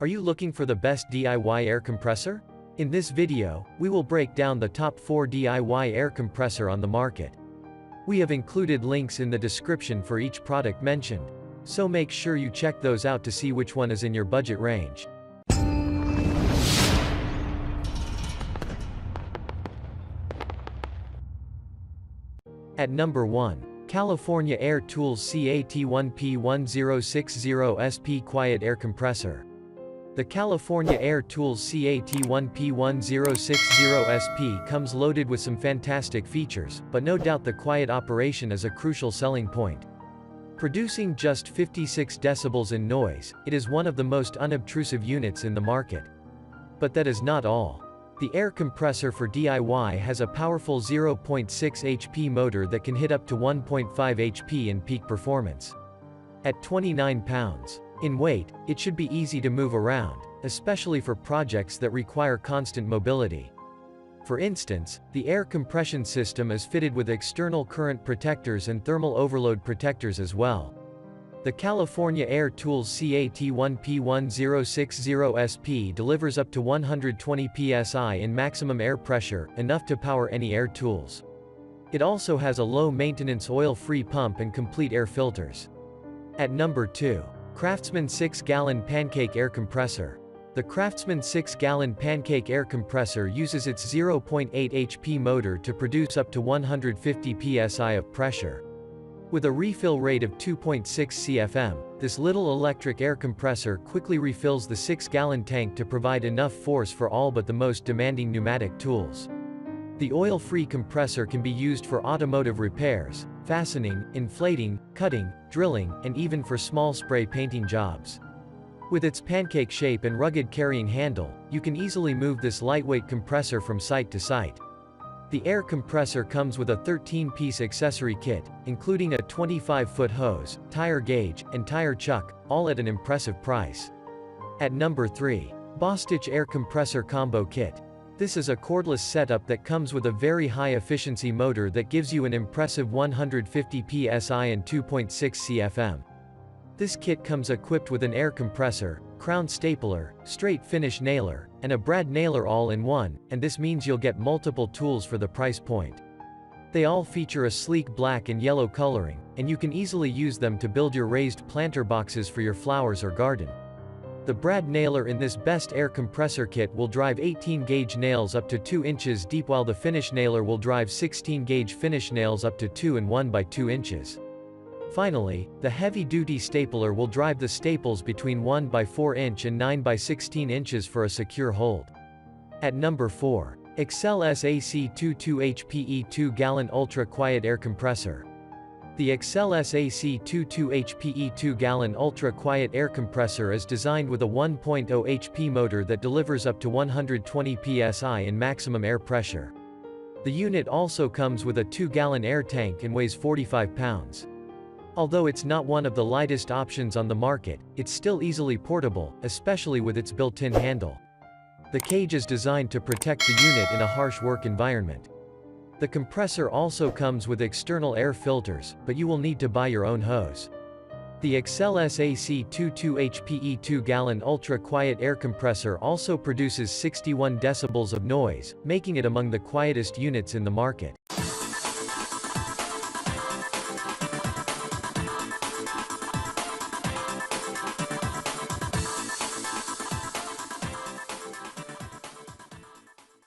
Are you looking for the best DIY air compressor? In this video, we will break down the top 4 DIY air compressor on the market. We have included links in the description for each product mentioned, so make sure you check those out to see which one is in your budget range. At number 1. California Air Tools CAT1P1060 SP Quiet Air Compressor. The California Air Tools CAT1P1060 SP comes loaded with some fantastic features, but no doubt the quiet operation is a crucial selling point. Producing just 56 decibels in noise, it is one of the most unobtrusive units in the market. But that is not all. The air compressor for DIY has a powerful 0.6 HP motor that can hit up to 1.5 HP in peak performance. At 29 pounds in weight, it should be easy to move around, especially for projects that require constant mobility. For instance, the air compression system is fitted with external current protectors and thermal overload protectors as well. The California Air Tools CAT1P1060 SP delivers up to 120 psi in maximum air pressure, enough to power any air tools. It also has a low-maintenance oil-free pump and complete air filters. At number 2. CRAFTSMAN 6-gallon Pancake Air Compressor. The CRAFTSMAN 6-gallon Pancake Air Compressor uses its 0.8 HP motor to produce up to 150 psi of pressure. With a refill rate of 2.6 CFM, this little electric air compressor quickly refills the 6-gallon tank to provide enough force for all but the most demanding pneumatic tools. The oil-free compressor can be used for automotive repairs, fastening, inflating, cutting, drilling, and even for small spray painting jobs. With its pancake shape and rugged carrying handle, you can easily move this lightweight compressor from site to site. The air compressor comes with a 13-piece accessory kit, including a 25-foot hose, tire gauge, and tire chuck, all at an impressive price. At number 3. BOSTITCH Air Compressor Combo Kit. This is a cordless setup that comes with a very high-efficiency motor that gives you an impressive 150 psi and 2.6 CFM. This kit comes equipped with an air compressor, crown stapler, straight finish nailer, and a brad nailer all in one, and this means you'll get multiple tools for the price point. They all feature a sleek black and yellow coloring, and you can easily use them to build your raised planter boxes for your flowers or garden. The brad nailer in this best air compressor kit will drive 18-gauge nails up to 2 inches deep, while the finish nailer will drive 16-gauge finish nails up to 2 and 1 by 2 inches. Finally, the heavy-duty stapler will drive the staples between 1 by 4 inch and 9 by 16 inches for a secure hold. At number 4. Excel SAC 22 HPE 2-gallon Ultra Quiet Air Compressor. The Excel SAC 22 HPE 2-gallon Ultra Quiet Air Compressor is designed with a 1.0 HP motor that delivers up to 120 psi in maximum air pressure. The unit also comes with a 2-gallon air tank and weighs 45 pounds. Although it's not one of the lightest options on the market, it's still easily portable, especially with its built-in handle. The cage is designed to protect the unit in a harsh work environment. The compressor also comes with external air filters, but you will need to buy your own hose. The Excel SAC 22 HPE 2-gallon Ultra Quiet Air Compressor also produces 61 decibels of noise, making it among the quietest units in the market.